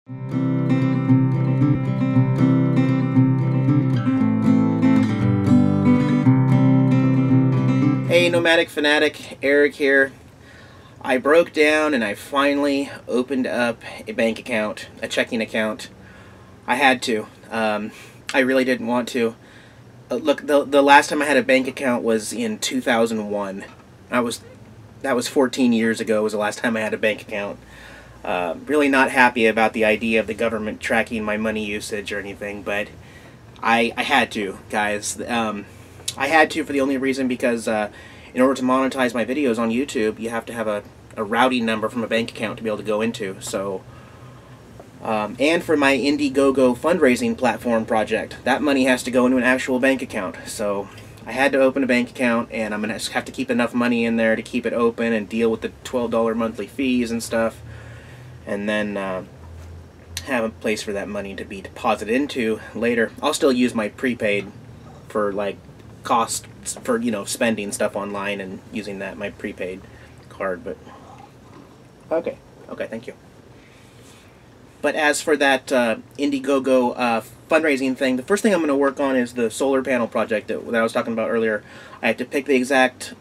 Hey Nomadic Fanatic, Eric here. I broke down and I finally opened up a bank account, a checking account. I had to. I really didn't want to. Look, the last time I had a bank account was in 2001. That was 14 years ago was the last time I had a bank account. Really not happy about the idea of the government tracking my money usage or anything, but I had to, guys. I had to for the only reason because in order to monetize my videos on YouTube, you have to have a routing number from a bank account to be able to go into. So, and for my Indiegogo fundraising platform project, that money has to go into an actual bank account. So I had to open a bank account, and I'm going to have to keep enough money in there to keep it open and deal with the $12 monthly fees and stuff. And then have a place for that money to be deposited into later. I'll still use my prepaid for like cost for, you know, spending stuff online and using that, my prepaid card, but okay, thank you. But as for that Indiegogo fundraising thing, the first thing I'm going to work on is the solar panel project that I was talking about earlier. I have to pick the exact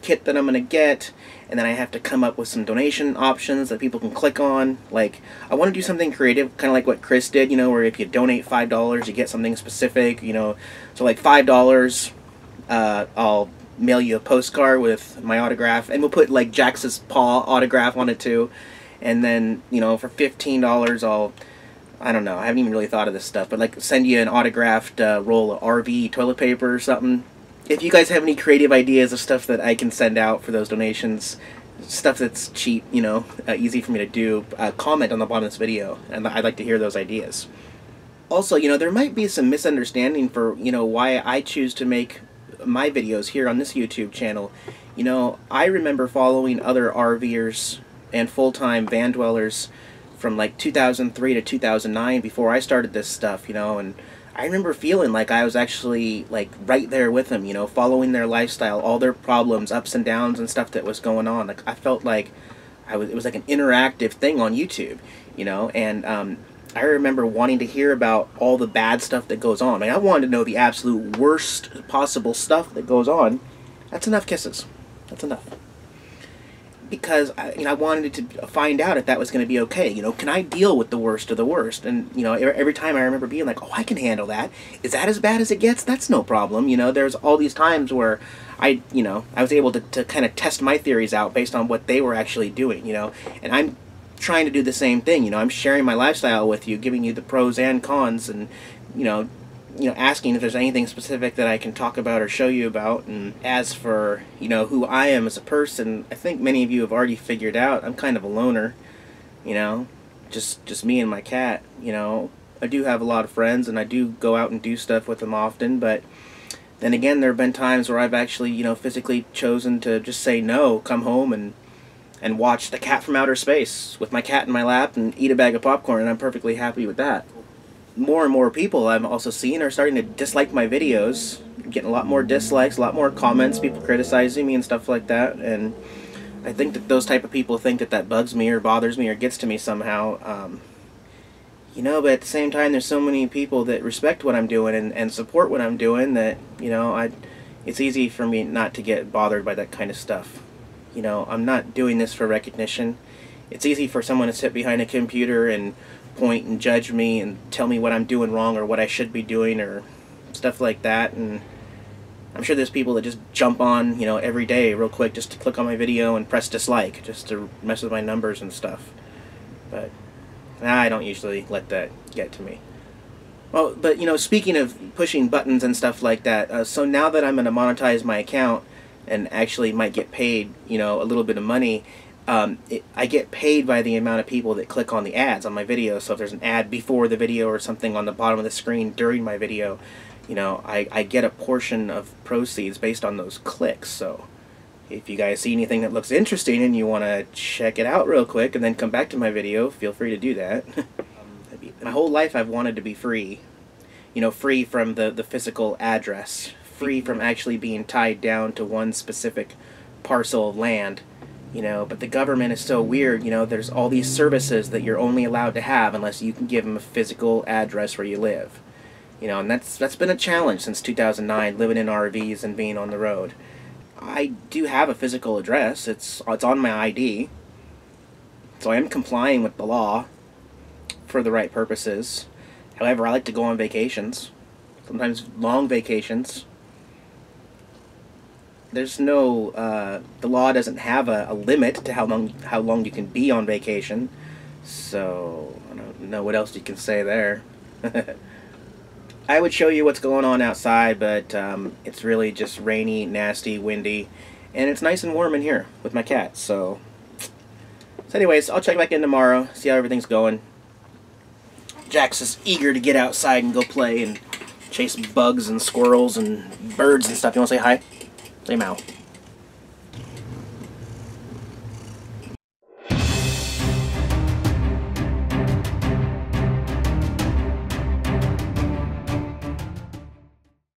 kit that I'm going to get, and then I have to come up with some donation options that people can click on. Like, I want to do something creative, kind of like what Chris did, you know, where if you donate $5, you get something specific, you know. So like $5, I'll mail you a postcard with my autograph, and we'll put like Jax's paw autograph on it too. And then, you know, for $15, I don't know, I haven't even really thought of this stuff, but like send you an autographed roll of RV toilet paper or something. If you guys have any creative ideas of stuff that I can send out for those donations, stuff that's cheap, you know, easy for me to do, comment on the bottom of this video, and I'd like to hear those ideas. Also, you know, there might be some misunderstanding for, you know, why I choose to make my videos here on this YouTube channel. You know, I remember following other RVers and full-time van dwellers from like 2003 to 2009 before I started this stuff, you know, and I remember feeling like I was actually like right there with them, you know, following their lifestyle, all their problems, ups and downs and stuff that was going on. Like, I felt like it was like an interactive thing on YouTube, you know, and I remember wanting to hear about all the bad stuff that goes on. I mean, I wanted to know the absolute worst possible stuff that goes on. That's enough kisses. That's enough. Because I wanted to find out if that was going to be okay. You know, can I deal with the worst of the worst? And, you know, every time I remember being like, oh, I can handle that. Is that as bad as it gets? That's no problem. You know, there's all these times where I was able to kind of test my theories out based on what they were actually doing, you know. And I'm trying to do the same thing. You know, I'm sharing my lifestyle with you, giving you the pros and cons, and, you know, asking if there's anything specific that I can talk about or show you about. And as for, you know, who I am as a person, I think many of you have already figured out I'm kind of a loner, you know, just me and my cat, you know. I do have a lot of friends, and I do go out and do stuff with them often, but then again, there have been times where I've actually, you know, physically chosen to just say no, come home and watch The Cat from Outer Space with my cat in my lap and eat a bag of popcorn, and I'm perfectly happy with that. More and more people I'm also seeing are starting to dislike my videos. I'm getting a lot more dislikes, a lot more comments, people criticizing me and stuff like that, and I think that those type of people think that bugs me or bothers me or gets to me somehow. You know, but at the same time, there's so many people that respect what I'm doing and support what I'm doing that, you know, it's easy for me not to get bothered by that kind of stuff. You know, I'm not doing this for recognition. It's easy for someone to sit behind a computer and point and judge me and tell me what I'm doing wrong or what I should be doing or stuff like that, and I'm sure there's people that just jump on, you know, every day real quick just to click on my video and press dislike just to mess with my numbers and stuff, but I don't usually let that get to me. Well, but, you know, speaking of pushing buttons and stuff like that, so now that I'm going to monetize my account and actually might get paid, you know, a little bit of money, I get paid by the amount of people that click on the ads on my video. So if there's an ad before the video or something on the bottom of the screen during my video, you know, I get a portion of proceeds based on those clicks. So if you guys see anything that looks interesting and you want to check it out real quick and then come back to my video, feel free to do that. My whole life I've wanted to be free. You know, free from the physical address. Free from actually being tied down to one specific parcel of land. You know, but the government is so weird. You know, there's all these services that you're only allowed to have unless you can give them a physical address where you live. You know, and that's been a challenge since 2009, living in RVs and being on the road. I do have a physical address. It's on my ID. So I am complying with the law for the right purposes. However, I like to go on vacations. Sometimes long vacations. There's no the law doesn't have a limit to how long you can be on vacation. So I don't know what else you can say there. I would show you what's going on outside, but it's really just rainy, nasty, windy, and it's nice and warm in here with my cat. So anyways, I'll check back in tomorrow, see how everything's going. Jax is eager to get outside and go play and chase bugs and squirrels and birds and stuff. You want to say hi? Say meow.